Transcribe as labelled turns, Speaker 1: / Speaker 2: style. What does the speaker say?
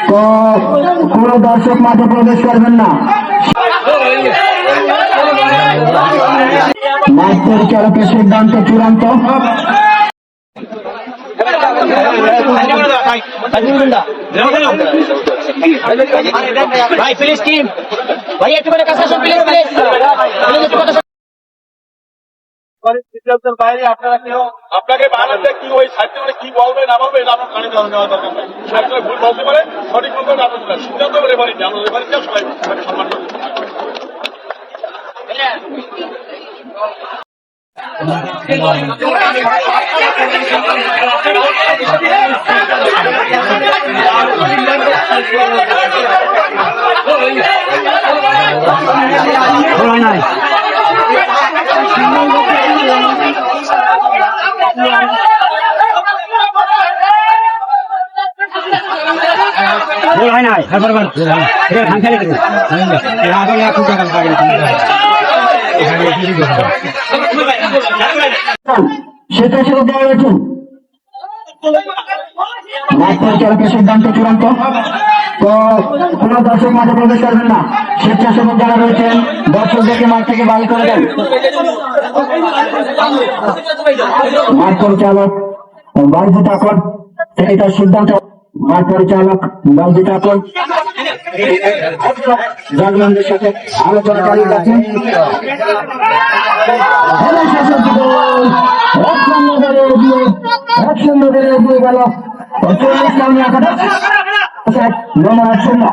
Speaker 1: তো কোনো দর্শক মাঠে প্রবেশ করবেন না। মাঠ পরিচালকের সিদ্ধান্ত চূড়ান্ত।
Speaker 2: ভাই প্লিজ টিম ভাই একটু করে কাছে আসুন প্লিজ প্লিজ
Speaker 3: বাইরে আপনারা কেউ আপনাকে বানাতে কি ওই সাহিত্য কি বলবে না বলবে এটা আপনার কানে দেওয়া দরকার নেই। সাহিত্য ভুল বলতে পারে, সঠিক বলতে পারে, আপনার সিদ্ধান্ত রেফারি আমরা রেফারিকে সবাই সম্মান করি।
Speaker 1: স্বেচ্ছাসেবক দল রয়েছেন। মাঠ পরিচালকের সিদ্ধান্ত চূড়ান্ত। তো কোন দর্শক মাঠে প্রবেশ করবেন না। স্বেচ্ছাসেবক যারা রয়েছেন দর্শকদেরকে মাঠ থেকে বাড়ি করে দেন। মাঠ পরিচালক বাড়িতে থাকুন, তিনি তার সিদ্ধান্ত। মাঠ পরিচালক বাড়িতে থাকুন, জনগণদের সাথে আলোচনা চালিয়ে যাচ্ছেন। এগিয়ে গেল 40 রানে নম্বর 8-0।